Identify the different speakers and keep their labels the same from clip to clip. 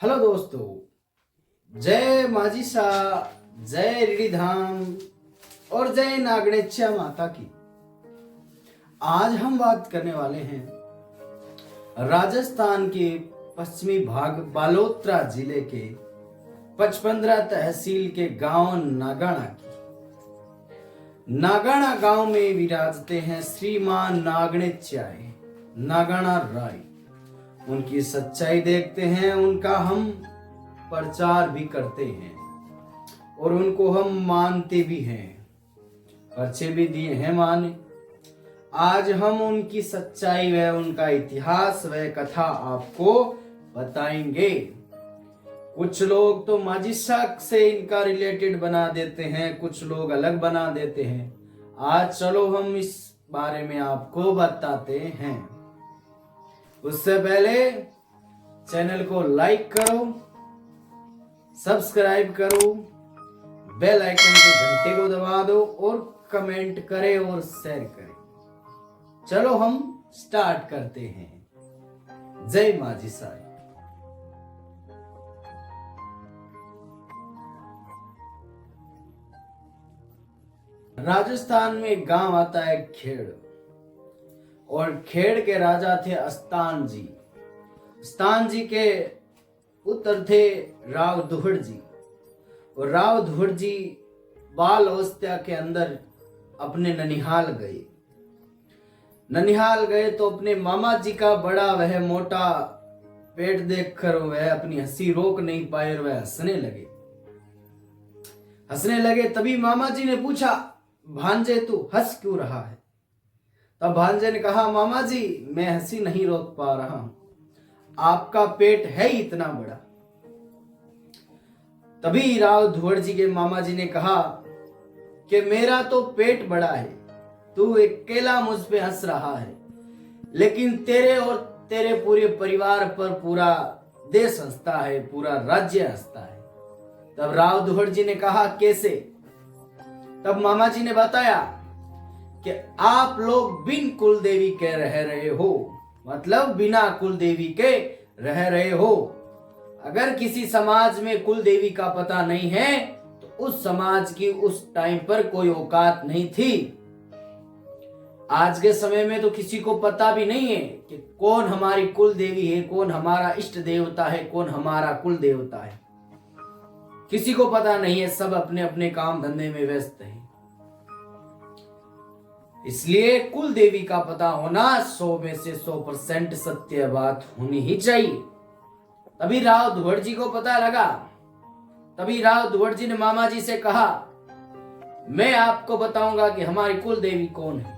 Speaker 1: Hello दोस्तों, जय माझी सा, जय रीडी धाम और जय नागणेच्या माता की। आज हम बात करने वाले हैं राजस्थान के पश्चिमी भाग बालोतरा जिले के 55 तहसील के गांव नागाणा की। नागाणा गांव में विराजते हैं श्रीमान नागणेच्याय नागाणा राय। उनकी सच्चाई देखते हैं, उनका हम प्रचार भी करते हैं और उनको हम मानते भी हैं, पर्चे भी दिए हैं माने। आज हम उनकी सच्चाई व उनका इतिहास व कथा आपको बताएंगे। कुछ लोग तो माजिशाक से इनका रिलेटेड बना देते हैं, कुछ लोग अलग बना देते हैं। आज चलो हम इस बारे में आपको बताते हैं। उससे पहले चैनल को लाइक करो, सब्सक्राइब करो, बेल आइकन के घंटे को दबा दो और कमेंट करें और शेयर करें। चलो हम स्टार्ट करते हैं। जय माझी साई। राजस्थान में एक गांव आता है खेड़, और खेड़ के राजा थे अस्तान जी। अस्तान जी के पुत्र थे राव दुहड़ जी, और राव दुहड़ जी बाल अवस्था के अंदर अपने ननिहाल गए। ननिहाल गए तो अपने मामा जी का बड़ा वह मोटा पेट देखकर वह अपनी हंसी रोक नहीं पाए और वह हंसने लगे। तभी मामा जी ने पूछा, भांजे तू हंस क्यों रहा है? तब भांजे ने कहा, मामा जी मैं हंसी नहीं रोक पा रहा हूं, आपका पेट है ही इतना बड़ा। तभी राव धुवड़ जी के मामा जी ने कहा कि मेरा तो पेट बड़ा है, तू अकेला मुझ पे हंस रहा है, लेकिन तेरे और तेरे पूरे परिवार पर पूरा देश हंसता है, पूरा राज्य हंसता है। तब राव धुवड़ जी ने कहा, कैसे? तब मामा जी ने बताया कि आप लोग बिन कुल देवी के रह रहे हो, मतलब बिना कुल देवी के रह रहे हो। अगर किसी समाज में कुल देवी का पता नहीं है तो उस समाज की उस टाइम पर कोई औकात नहीं थी। आज के समय में तो किसी को पता भी नहीं है कि कौन हमारी कुल देवी है, कौन हमारा इष्ट देवता है, कौन हमारा कुल देवता है। किसी को पता नहीं है, सब अपने अपने काम धंधे में व्यस्त है। इसलिए कुल देवी का पता होना 100 में से 100% सत्य बात होनी ही चाहिए। तभी राव धुवड़ जी को पता लगा। तभी राव धुवड़ जी ने मामा जी से कहा, मैं आपको बताऊंगा कि हमारी कुल देवी कौन है।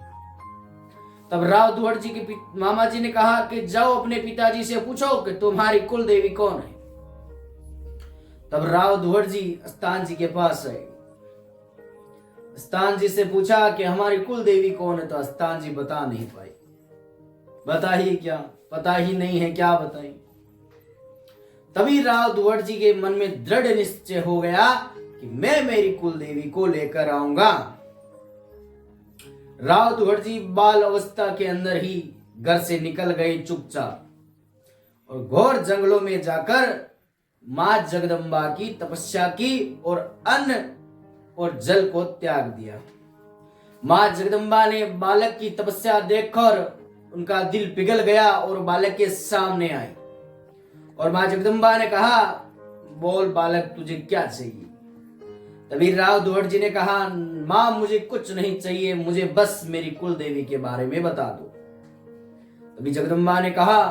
Speaker 1: तब राव धुवड़ जी के मामा जी ने कहा कि जाओ अपने पिताजी से पूछो कि तुम्हारी कुल देवी कौन है। तब राव धुवड़ जी अस्तान जी के पास आए। अस्तान जी से पूछा कि हमारी कुल देवी कौन है, तो अस्तान जी बता नहीं पाए। बताइए क्या, पता ही नहीं है, क्या बताएं। तभी राव धुवड़ जी के मन में दृढ़ निश्चय हो गया कि मैं मेरी कुल देवी को लेकर आऊंगा। राव धुवड़ जी बाल अवस्था के अंदर ही घर से निकल गए चुपचाप, और घोर जंगलों में जाकर मां जगदम्बा की तपस्या की और अन्न और जल को त्याग दिया। मां जगदम्बा ने बालक की तपस्या देखकर उनका दिल पिघल गया और बालक के सामने आई, और मां जगदम्बा ने कहा, बोल बालक तुझे क्या चाहिए? तभी राव धुवड़ जी ने कहा, मां मुझे कुछ नहीं चाहिए, मुझे बस मेरी कुल देवी के बारे में बता दो। तभी जगदम्बा ने कहा,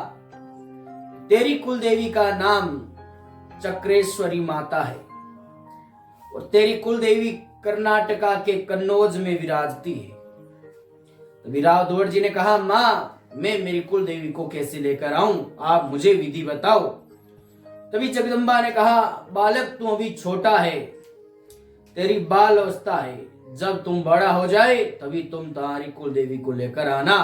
Speaker 1: तेरी कुल देवी का नाम चक्रेश्वरी माता है, और तेरी कुल देवी कर्नाटका के कन्नौज में विराजती है। तभी राव धुवड़ जी ने कहा, मां मैं मेरी कुल देवी को कैसे लेकर आऊं, आप मुझे विधि बताओ। तभी जगदम्बा ने कहा, बालक तू अभी छोटा है, तेरी बाल अवस्था है, जब तुम बड़ा हो जाए तभी तुम तुम्हारी कुल देवी को लेकर आना।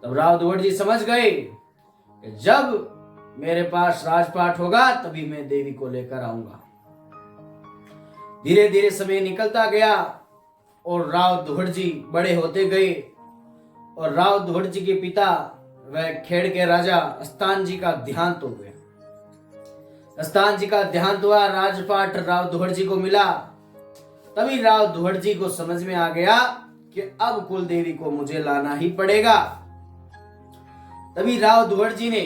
Speaker 1: तब राव धुवड़ जी समझ गए कि जब मेरे पास राजपाट होगा तभी मैं देवी को लेकर आऊंगा। धीरे धीरे समय निकलता गया और राव धुवड़ जी बड़े होते गए, और राव धुवड़ जी के पिता वह खेड़ के राजा अस्तान जी का देहांत हो गया। स्थान जी का देहांत हुआ, राजपाट राव दुहड़ जी को मिला। तभी राव दुहड़ जी को समझ में आ गया कि अब कुलदेवी को मुझे लाना ही पड़ेगा। तभी राव दुहड़ जी ने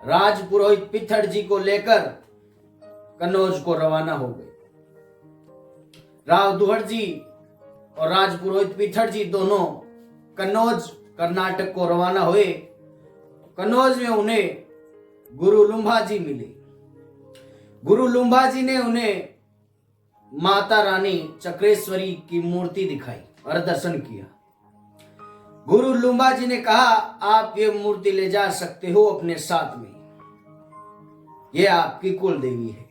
Speaker 1: राजपुरोहित पिथड़ जी को लेकर कन्नौज को रवाना हो गए। राव दुहड़ जी और राजपुरोहित पिथड़ जी दोनों कन्नौज कर्नाटक को रवाना हुए। कन्नौज में उन्हें गुरु लुम्भा जी मिले। गुरु लुम्भा जी ने उन्हें माता रानी चक्रेश्वरी की मूर्ति दिखाई और दर्शन किया। गुरु लुम्बा जी ने कहा, आप ये मूर्ति ले जा सकते हो अपने साथ में, ये आपकी कुल देवी है।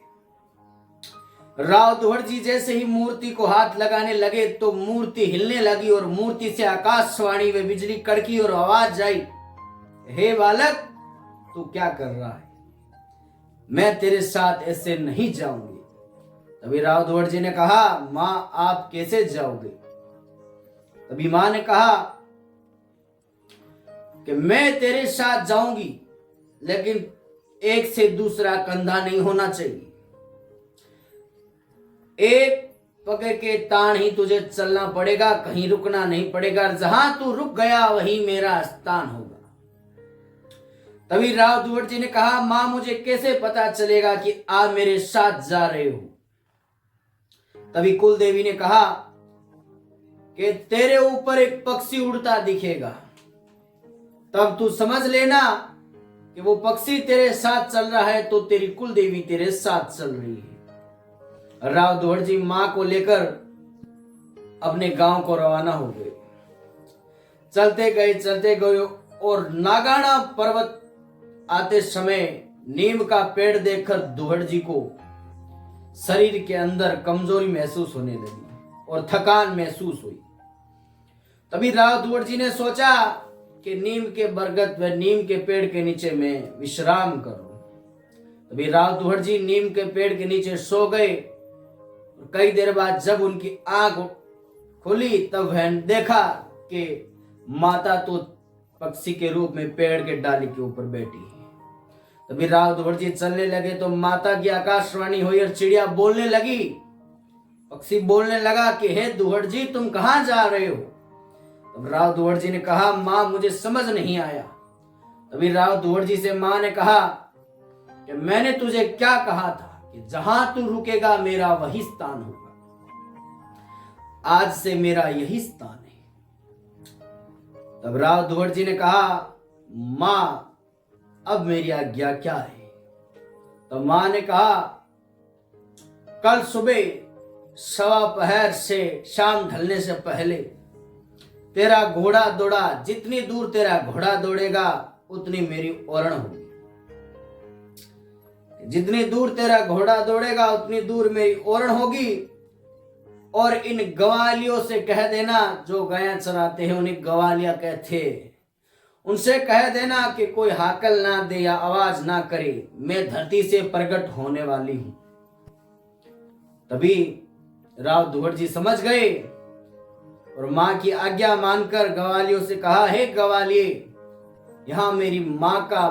Speaker 1: राव दुहड़ जी जैसे ही मूर्ति को हाथ लगाने लगे तो मूर्ति हिलने लगी और मूर्ति से आकाशवाणी में बिजली कड़की और आवाज आई, हे बालक, तू क्या कर रहा है? मैं तेरे साथ ऐसे नहीं जाऊंगी। तभी राव दुहड़ जी ने कहा, मां आप कैसे जाओगे? तभी मां ने कहा कि मैं तेरे साथ जाऊंगी, लेकिन एक से दूसरा कंधा नहीं होना चाहिए। एक पकड़ के तान ही तुझे चलना पड़ेगा, कहीं रुकना नहीं पड़ेगा। जहां तू रुक गया वहीं मेरा स्थान होगा। तभी राव दुहड़ जी ने कहा, मां मुझे कैसे पता चलेगा कि आप मेरे साथ जा रहे हो? तभी कुल देवी ने कहा कि तेरे ऊपर एक पक्षी उड़ता दिखेगा, तब तू समझ लेना कि वो पक्षी तेरे साथ चल रहा है, तो तेरी कुल देवी तेरे साथ चल रही है। राव दुहड़ जी मां को लेकर अपने गांव को रवाना हो गए। चलते गए और नागाना पर्वत आते समय नीम का पेड़ देखकर दुहड़ जी को शरीर के अंदर कमजोरी महसूस होने लगी और थकान महसूस हुई। तभी राव दुहड़ जी ने सोचा कि नीम के बरगद व नीम के पेड़ के नीचे मैं विश्राम करूं। तभी राव दुहड़ जी नीम के पेड़ के नीचे सो गए। कई देर बाद जब उनकी आंख खुली तब वह देखा कि माता तो पक्षी के रूप में पेड़ के डाली के ऊपर बैठी है। तभी राव दुहड़ जी चलने लगे तो माता की आकाशवाणी हुई और चिड़िया बोलने लगी। पक्षी बोलने लगा कि हे दुहड़ जी, तुम कहां जा रहे हो? तब राव दुहड़ जी ने कहा, मां मुझे समझ नहीं आया। तभी राव दुहड़ जी से मां ने कहा कि मैंने तुझे क्या कहा था कि जहां तू रुकेगा मेरा वही स्थान होगा। आज से मेरा यही स्थान है। तब राव दुहड़ जी ने कहा, मां अब मेरी आज्ञा क्या है? तो मां ने कहा, कल सुबह सवा पहर से शाम ढलने से पहले तेरा घोड़ा दौड़ा, जितनी दूर तेरा घोड़ा दौड़ेगा उतनी मेरी ओरण होगी। जितनी दूर तेरा घोड़ा दौड़ेगा उतनी दूर मेरी ओरण होगी। और इन गवालियों से कह देना, जो गायां चराते हैं उन्हें गवालिया कहते, उनसे कह देना कि कोई हाकल ना दे या आवाज ना करे, मैं धरती से प्रकट होने वाली हूं। तभी राव दुहड़ जी समझ गए और मां की आज्ञा मानकर गवालियों से कहा, हे गवालिए, यहां मेरी मां का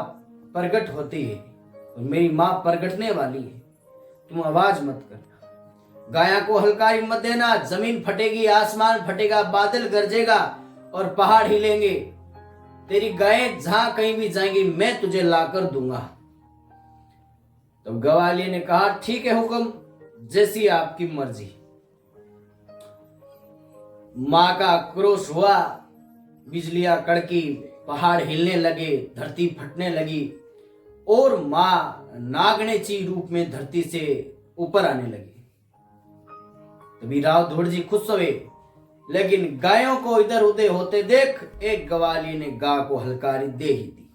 Speaker 1: प्रकट होती है और मेरी मां प्रकटने वाली है, तुम आवाज मत करना। गाया को हलकारी मत देना, जमीन फटेगी, आसमान फटेगा, बादल गरजेगा और पहाड़ हिलेंगे। तेरी गायें जहां कहीं भी जाएंगी मैं तुझे लाकर दूंगा। तो गवालिए ने कहा, ठीक है हुक्म, जैसी आपकी मर्जी। मां का आक्रोश हुआ, बिजलियां कड़की, पहाड़ हिलने लगे, धरती फटने लगी और मां नागणेची रूप में धरती से ऊपर आने लगी। तभी राव दुहड़ जी खुश हुए, लेकिन गायों को इधर उधर होते देख एक गवाली ने गा को हलकारी दे ही दी।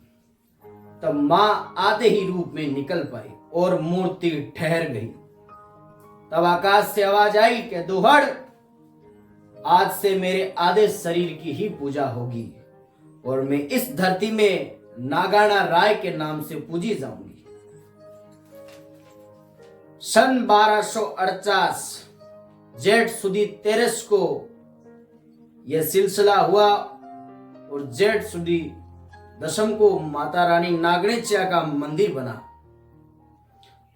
Speaker 1: तब मां आधे ही रूप में निकल पाई और मूर्ति ठहर गई। तब आकाश से आवाज आई कि दुहड़, आज से मेरे आधे शरीर की ही पूजा होगी और मैं इस धरती में नागाना राय के नाम से पूजी जाऊंगी। सन 1248 जेठ सुदी 13 को यह सिलसिला हुआ और जेठ सुदी 10 को माता रानी नागणेच्या का मंदिर बना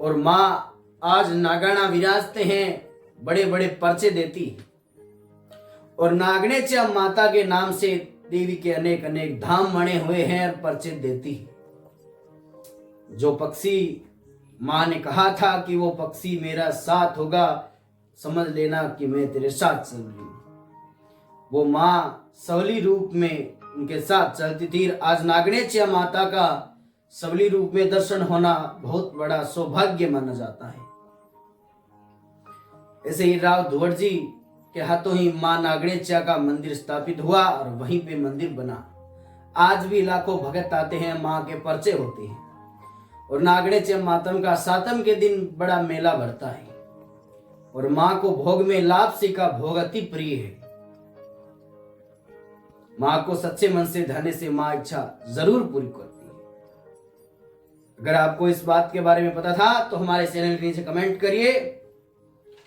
Speaker 1: और माँ आज नागाना विराजते हैं, बड़े बड़े पर्चे देती है। और नागनेच्या माता के नाम से देवी के अनेक अनेक धाम बने हुए हैं और पर्चे देती है। जो पक्षी माँ ने कहा था कि वो पक्षी मेरा साथ होगा, समझ लेना कि मैं तेरे साथ चल रही हूँ। वो माँ सवली रूप में उनके साथ चलती थी। आज नागनेच्या माता का सवली रूप में दर्शन होना बहुत बड़ा सौभाग्य माना जाता है। ऐसे ही राव धुवर जी के हाथों ही मां नागनेच्या का मंदिर स्थापित हुआ और वहीं पे मंदिर बना। आज भी लाखों भक्त आते हैं, मां के पर्चे होते हैं। और नागनेच्या मातम का सातम के दिन बड़ा मेला भरता है। और मां को भोग में लापसी का भोग अति प्रिय है। मां को सच्चे मन से धरने से मां इच्छा जरूर पूरी करती है। अगर आपको इस बात के बारे में पता था तो हमारे चैनल के नीचे कमेंट करिए।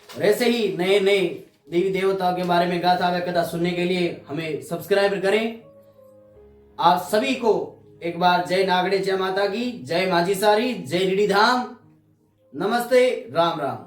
Speaker 1: और ऐसे ही नए नए देवी देवताओं के बारे में गाथा व कथा सुनने के लिए हमें सब्सक्राइब करें। आप सभी को एक बार जय नागनेच्या माता की, जय माझी सारी, जय रीडी धाम, नमस्ते, राम राम।